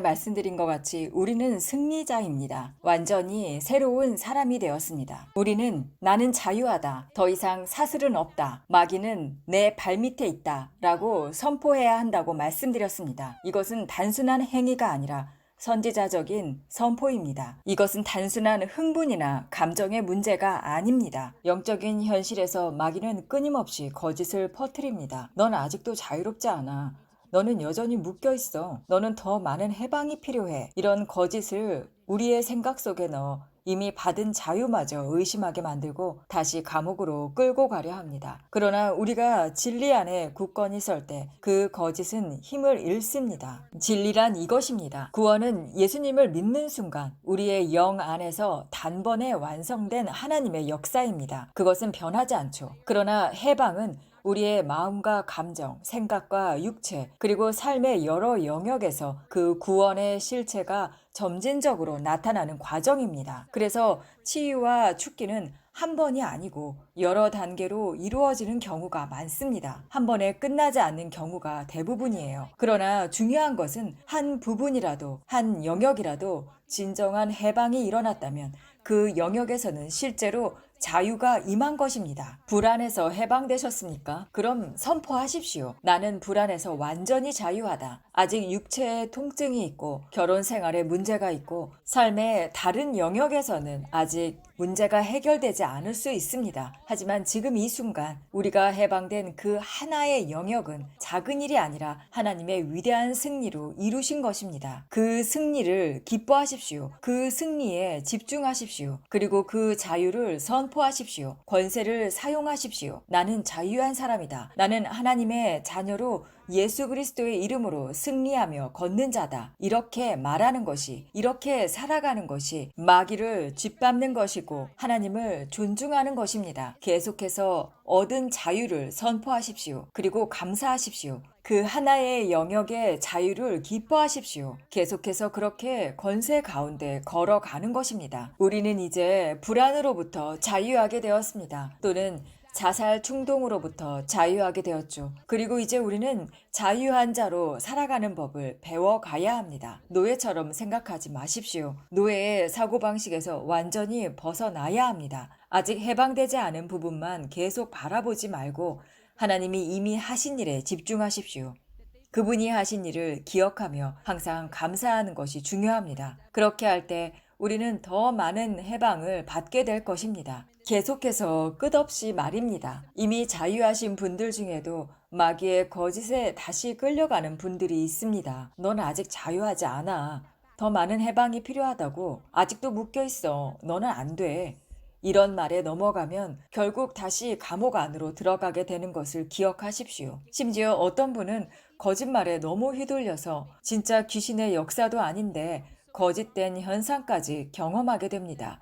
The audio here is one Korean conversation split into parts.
말씀드린 것 같이 우리는 승리자입니다. 완전히 새로운 사람이 되었습니다. 우리는 나는 자유하다. 더 이상 사슬은 없다. 마귀는 내 발밑에 있다. 라고 선포해야 한다고 말씀드렸습니다. 이것은 단순한 행위가 아니라 선지자적인 선포입니다. 이것은 단순한 흥분이나 감정의 문제가 아닙니다. 영적인 현실에서 마귀는 끊임없이 거짓을 퍼뜨립니다. 넌 아직도 자유롭지 않아. 너는 여전히 묶여 있어. 너는 더 많은 해방이 필요해. 이런 거짓을 우리의 생각 속에 넣어 이미 받은 자유마저 의심하게 만들고 다시 감옥으로 끌고 가려 합니다. 그러나 우리가 진리 안에 굳건히 설 때 그 거짓은 힘을 잃습니다. 진리란 이것입니다. 구원은 예수님을 믿는 순간 우리의 영 안에서 단번에 완성된 하나님의 역사입니다. 그것은 변하지 않죠. 그러나 해방은 우리의 마음과 감정, 생각과 육체, 그리고 삶의 여러 영역에서 그 구원의 실체가 점진적으로 나타나는 과정입니다. 그래서 치유와 축기는 한 번이 아니고 여러 단계로 이루어지는 경우가 많습니다. 한 번에 끝나지 않는 경우가 대부분이에요. 그러나 중요한 것은 한 부분이라도, 한 영역이라도 진정한 해방이 일어났다면 그 영역에서는 실제로 자유가 임한 것입니다. 불안에서 해방되셨습니까? 그럼 선포하십시오. 나는 불안에서 완전히 자유하다. 아직 육체에 통증이 있고 결혼 생활에 문제가 있고 삶의 다른 영역에서는 아직 문제가 해결되지 않을 수 있습니다. 하지만 지금 이 순간 우리가 해방된 그 하나의 영역은 작은 일이 아니라 하나님의 위대한 승리로 이루신 것입니다. 그 승리를 기뻐하십시오. 그 승리에 집중하십시오. 그리고 그 자유를 선포하십시오. 권세를 사용하십시오. 나는 자유한 사람이다. 나는 하나님의 자녀로 예수 그리스도의 이름으로 승리하며 걷는 자다. 이렇게 말하는 것이, 이렇게 살아가는 것이 마귀를 짓밟는 것이고 하나님을 존중하는 것입니다. 계속해서 얻은 자유를 선포하십시오. 그리고 감사하십시오. 그 하나의 영역의 자유를 기뻐하십시오. 계속해서 그렇게 권세 가운데 걸어가는 것입니다. 우리는 이제 불안으로부터 자유하게 되었습니다. 또는 자살 충동으로부터 자유하게 되었죠. 그리고 이제 우리는 자유한 자로 살아가는 법을 배워가야 합니다. 노예처럼 생각하지 마십시오. 노예의 사고방식에서 완전히 벗어나야 합니다. 아직 해방되지 않은 부분만 계속 바라보지 말고 하나님이 이미 하신 일에 집중하십시오. 그분이 하신 일을 기억하며 항상 감사하는 것이 중요합니다. 그렇게 할 때 우리는 더 많은 해방을 받게 될 것입니다. 계속해서 끝없이 말입니다. 이미 자유하신 분들 중에도 마귀의 거짓에 다시 끌려가는 분들이 있습니다. 넌 아직 자유하지 않아. 더 많은 해방이 필요하다고. 아직도 묶여 있어. 너는 안 돼. 이런 말에 넘어가면 결국 다시 감옥 안으로 들어가게 되는 것을 기억하십시오. 심지어 어떤 분은 거짓말에 너무 휘둘려서 진짜 귀신의 역사도 아닌데 거짓된 현상까지 경험하게 됩니다.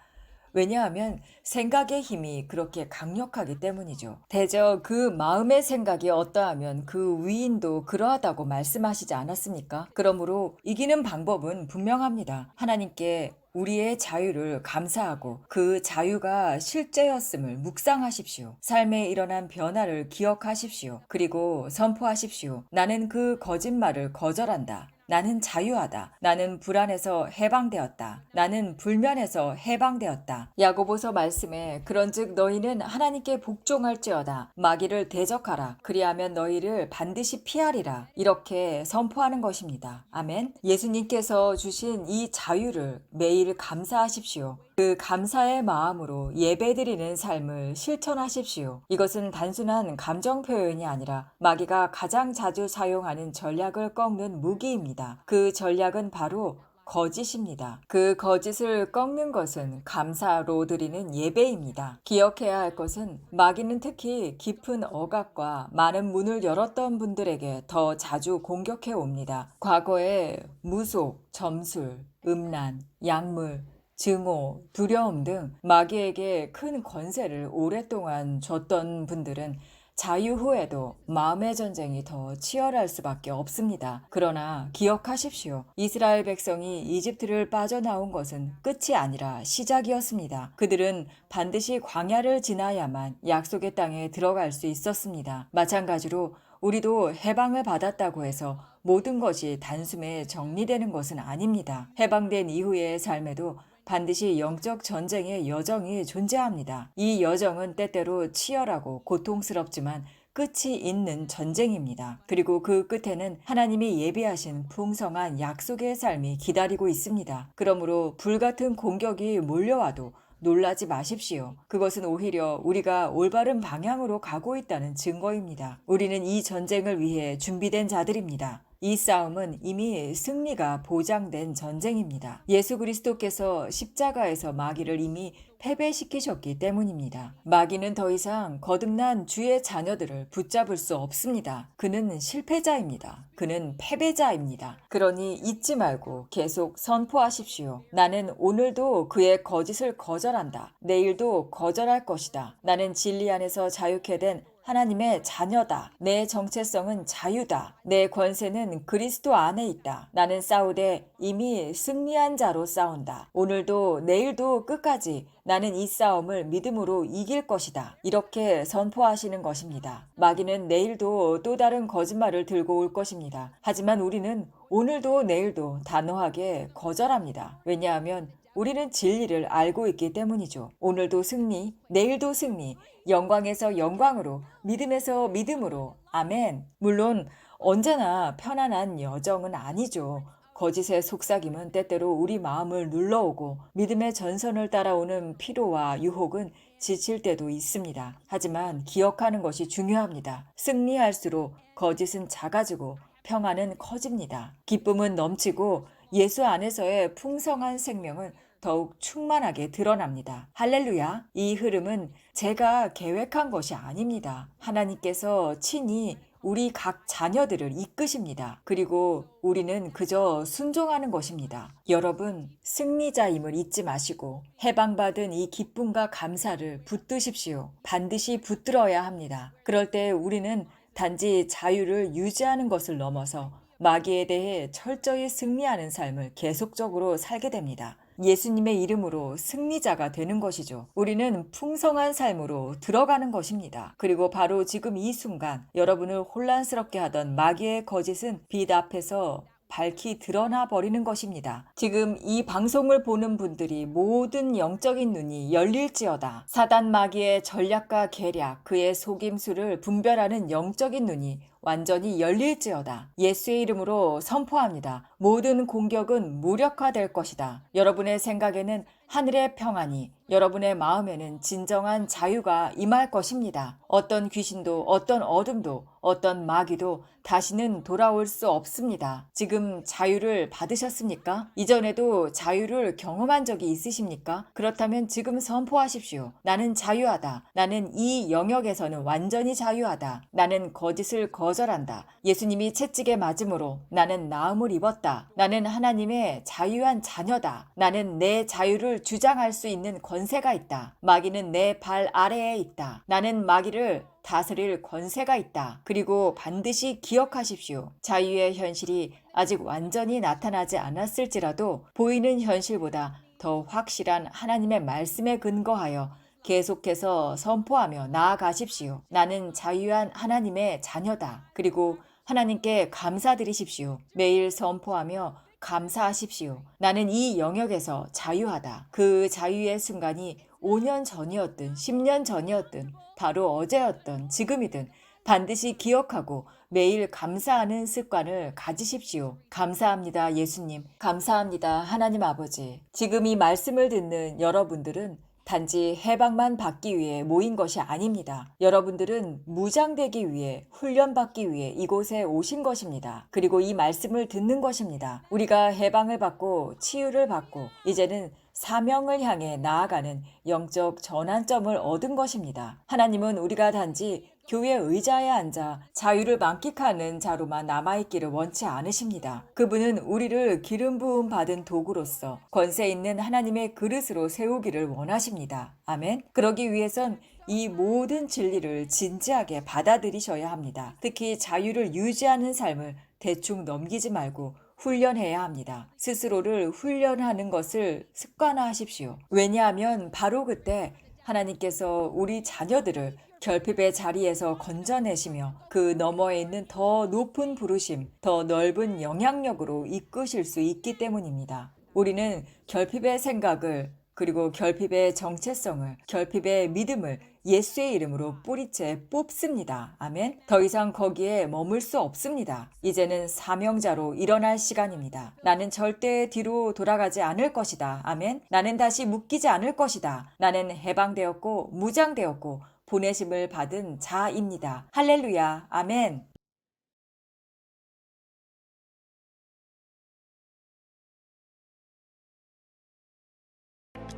왜냐하면 생각의 힘이 그렇게 강력하기 때문이죠. 대저 그 마음의 생각이 어떠하면 그 위인도 그러하다고 말씀하시지 않았습니까? 그러므로 이기는 방법은 분명합니다. 하나님께 우리의 자유를 감사하고 그 자유가 실제였음을 묵상하십시오. 삶에 일어난 변화를 기억하십시오. 그리고 선포하십시오. 나는 그 거짓말을 거절한다. 나는 자유하다. 나는 불안에서 해방되었다. 나는 불면에서 해방되었다. 야고보서 말씀에 그런즉 너희는 하나님께 복종할지어다. 마귀를 대적하라. 그리하면 너희를 반드시 피하리라. 이렇게 선포하는 것입니다. 아멘. 예수님께서 주신 이 자유를 매일 감사하십시오. 그 감사의 마음으로 예배드리는 삶을 실천하십시오. 이것은 단순한 감정 표현이 아니라 마귀가 가장 자주 사용하는 전략을 꺾는 무기입니다. 그 전략은 바로 거짓입니다. 그 거짓을 꺾는 것은 감사로 드리는 예배입니다. 기억해야 할 것은 마귀는 특히 깊은 억압과 많은 문을 열었던 분들에게 더 자주 공격해 옵니다. 과거에 무속, 점술, 음란, 약물, 증오, 두려움 등 마귀에게 큰 권세를 오랫동안 줬던 분들은 자유 후에도 마음의 전쟁이 더 치열할 수밖에 없습니다. 그러나 기억하십시오. 이스라엘 백성이 이집트를 빠져나온 것은 끝이 아니라 시작이었습니다. 그들은 반드시 광야를 지나야만 약속의 땅에 들어갈 수 있었습니다. 마찬가지로 우리도 해방을 받았다고 해서 모든 것이 단숨에 정리되는 것은 아닙니다. 해방된 이후의 삶에도 반드시 영적 전쟁의 여정이 존재합니다. 이 여정은 때때로 치열하고 고통스럽지만 끝이 있는 전쟁입니다. 그리고 그 끝에는 하나님이 예비하신 풍성한 약속의 삶이 기다리고 있습니다. 그러므로 불같은 공격이 몰려와도 놀라지 마십시오. 그것은 오히려 우리가 올바른 방향으로 가고 있다는 증거입니다. 우리는 이 전쟁을 위해 준비된 자들입니다. 이 싸움은 이미 승리가 보장된 전쟁입니다. 예수 그리스도께서 십자가에서 마귀를 이미 패배시키셨기 때문입니다. 마귀는 더 이상 거듭난 주의 자녀들을 붙잡을 수 없습니다. 그는 실패자입니다. 그는 패배자입니다. 그러니 잊지 말고 계속 선포하십시오. 나는 오늘도 그의 거짓을 거절한다. 내일도 거절할 것이다. 나는 진리 안에서 자유케 된 하나님의 자녀다. 내 정체성은 자유다. 내 권세는 그리스도 안에 있다. 나는 싸우되 이미 승리한 자로 싸운다. 오늘도 내일도 끝까지 나는 이 싸움을 믿음으로 이길 것이다. 이렇게 선포하시는 것입니다. 마귀는 내일도 또 다른 거짓말을 들고 올 것입니다. 하지만 우리는 오늘도 내일도 단호하게 거절합니다. 왜냐하면 우리는 진리를 알고 있기 때문이죠. 오늘도 승리, 내일도 승리, 영광에서 영광으로, 믿음에서 믿음으로. 아멘. 물론 언제나 편안한 여정은 아니죠. 거짓의 속삭임은 때때로 우리 마음을 눌러오고 믿음의 전선을 따라오는 피로와 유혹은 지칠 때도 있습니다. 하지만 기억하는 것이 중요합니다. 승리할수록 거짓은 작아지고 평안은 커집니다. 기쁨은 넘치고 예수 안에서의 풍성한 생명은 더욱 충만하게 드러납니다. 할렐루야! 이 흐름은 제가 계획한 것이 아닙니다. 하나님께서 친히 우리 각 자녀들을 이끄십니다. 그리고 우리는 그저 순종하는 것입니다. 여러분, 승리자임을 잊지 마시고 해방받은 이 기쁨과 감사를 붙드십시오. 반드시 붙들어야 합니다. 그럴 때 우리는 단지 자유를 유지하는 것을 넘어서 마귀에 대해 철저히 승리하는 삶을 계속적으로 살게 됩니다. 예수님의 이름으로 승리자가 되는 것이죠. 우리는 풍성한 삶으로 들어가는 것입니다. 그리고 바로 지금 이 순간 여러분을 혼란스럽게 하던 마귀의 거짓은 빛 앞에서 밝히 드러나 버리는 것입니다. 지금 이 방송을 보는 분들이 모든 영적인 눈이 열릴지어다. 사단 마귀의 전략과 계략, 그의 속임수를 분별하는 영적인 눈이 완전히 열릴지어다. 예수의 이름으로 선포합니다. 모든 공격은 무력화될 것이다. 여러분의 생각에는 하늘의 평안이, 여러분의 마음에는 진정한 자유가 임할 것입니다. 어떤 귀신도, 어떤 어둠도, 어떤 마귀도 다시는 돌아올 수 없습니다. 지금 자유를 받으셨습니까? 이전에도 자유를 경험한 적이 있으십니까? 그렇다면 지금 선포하십시오. 나는 자유하다. 나는 이 영역에서는 완전히 자유하다. 나는 거짓을 거절한다. 예수님이 채찍에 맞음으로 나는 나음을 입었다. 나는 하나님의 자유한 자녀다. 나는 내 자유를 주장할 수 있는 권세가 있다. 마귀는 내 발 아래에 있다. 나는 마귀를 다스릴 권세가 있다. 그리고 반드시 기억하십시오. 자유의 현실이 아직 완전히 나타나지 않았을지라도 보이는 현실보다 더 확실한 하나님의 말씀에 근거하여 계속해서 선포하며 나아가십시오. 나는 자유한 하나님의 자녀다. 그리고 하나님께 감사드리십시오. 매일 선포하며 감사하십시오. 나는 이 영역에서 자유하다. 그 자유의 순간이 5년 전이었든 10년 전이었든 바로 어제였든 지금이든 반드시 기억하고 매일 감사하는 습관을 가지십시오. 감사합니다, 예수님. 감사합니다, 하나님 아버지. 지금 이 말씀을 듣는 여러분들은 단지 해방만 받기 위해 모인 것이 아닙니다. 여러분들은 무장되기 위해, 훈련받기 위해 이곳에 오신 것입니다. 그리고 이 말씀을 듣는 것입니다. 우리가 해방을 받고 치유를 받고 이제는 사명을 향해 나아가는 영적 전환점을 얻은 것입니다. 하나님은 우리가 단지 교회 의자에 앉아 자유를 만끽하는 자로만 남아있기를 원치 않으십니다. 그분은 우리를 기름 부음 받은 도구로서 권세 있는 하나님의 그릇으로 세우기를 원하십니다. 아멘. 그러기 위해선 이 모든 진리를 진지하게 받아들이셔야 합니다. 특히 자유를 유지하는 삶을 대충 넘기지 말고 훈련해야 합니다. 스스로를 훈련하는 것을 습관화하십시오. 왜냐하면 바로 그때 하나님께서 우리 자녀들을 결핍의 자리에서 건져내시며 그 너머에 있는 더 높은 부르심, 더 넓은 영향력으로 이끄실 수 있기 때문입니다. 우리는 결핍의 생각을 그리고 결핍의 정체성을, 결핍의 믿음을 예수의 이름으로 뿌리채 뽑습니다. 아멘. 더 이상 거기에 머물 수 없습니다. 이제는 사명자로 일어날 시간입니다. 나는 절대 뒤로 돌아가지 않을 것이다. 아멘. 나는 다시 묶이지 않을 것이다. 나는 해방되었고 무장되었고 보내심을 받은 자입니다. 할렐루야. 아멘.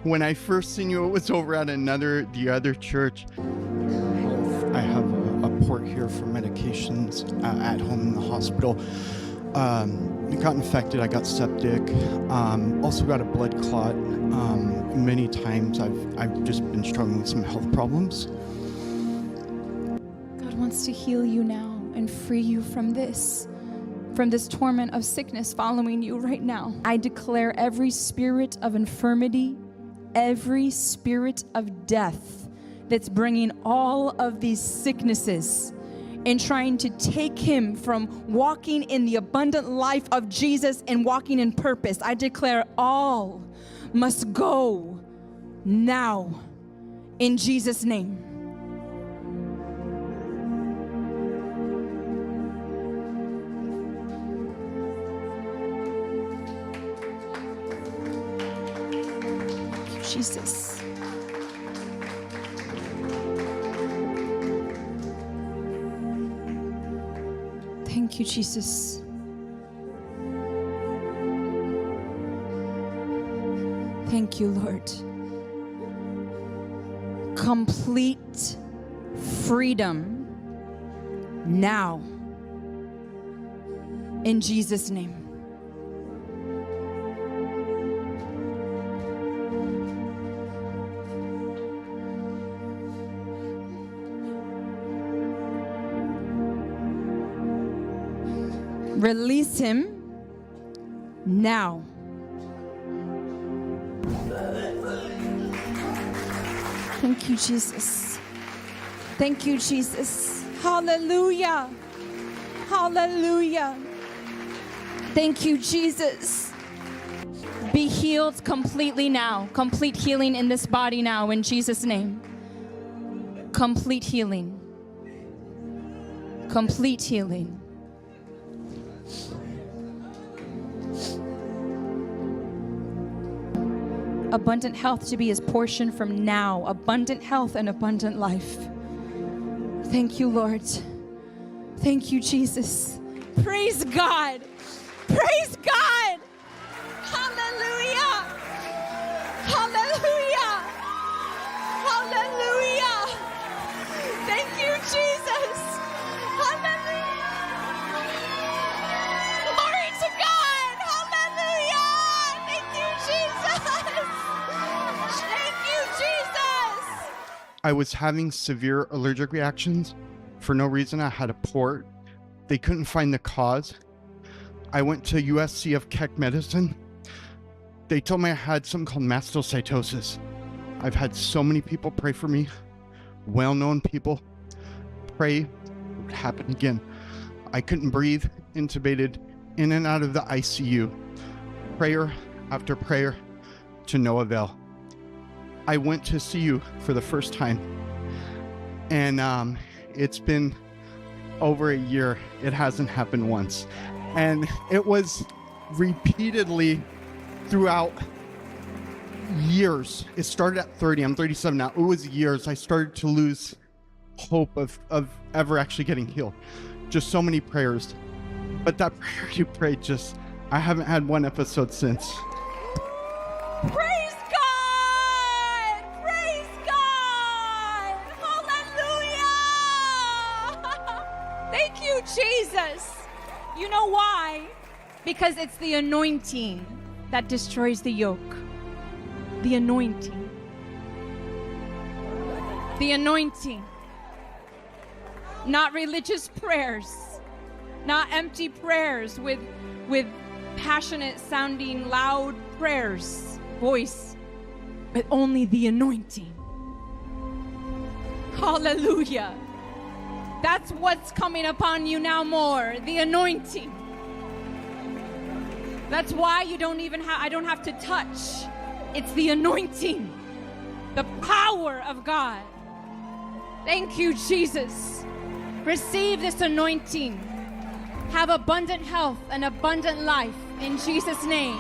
When I first seen you, it was over at the other church. I have a port here for medications at home in the hospital. It got infected. I got septic. Also got a blood clot. Many times I've just been struggling with some health problems. God wants to heal you now and free you from this torment of sickness following you right now. I declare every spirit of infirmity, every spirit of death that's bringing all of these sicknesses and trying to take him from walking in the abundant life of Jesus and walking in purpose. I declare all must go now in Jesus' name. Jesus. Thank you, Jesus. Thank you, Lord. Complete freedom now. In Jesus' name. Release him now. Thank you, Jesus. Thank you, Jesus. Hallelujah. Hallelujah. Thank you, Jesus. Be healed completely now. Complete healing in this body now in Jesus' name. Complete healing. Complete healing. Abundant health to be his portion from now. Abundant health and abundant life. Thank you, Lord. Thank you, Jesus. Praise God. Praise God. Hallelujah. Hallelujah. Hallelujah. Thank you, Jesus. Hallelujah. Glory to God. Hallelujah. Thank you, Jesus. Thank you, Jesus. I was having severe allergic reactions. For no reason, I had a port. They couldn't find the cause. I went to USCF Keck Medicine. They told me I had something called mastocytosis. I've had so many people pray for me, well-known people pray. It would happen again. I couldn't breathe, intubated, in and out of the ICU. Prayer after prayer to no avail. I went to see you for the first time, and it's been over a year. It hasn't happened once, and it was repeatedly throughout years. It started at 30. I'm 37 now. It was years. I started to lose hope of ever actually getting healed. Just so many prayers, but that prayer you prayed, just I haven't had one episode since. Praise God! Praise God! Hallelujah! Thank you, Jesus. You know why? Because it's the anointing that destroys the yoke. The anointing. The anointing. Not religious prayers. Not empty prayers with passionate sounding loud prayers. Voice, but only the anointing. Hallelujah. That's what's coming upon you now more, the anointing. That's why you don't even I don't have to touch. It's the anointing, the power of God. Thank you, Jesus. Receive this anointing. Have abundant health and abundant life in Jesus' name.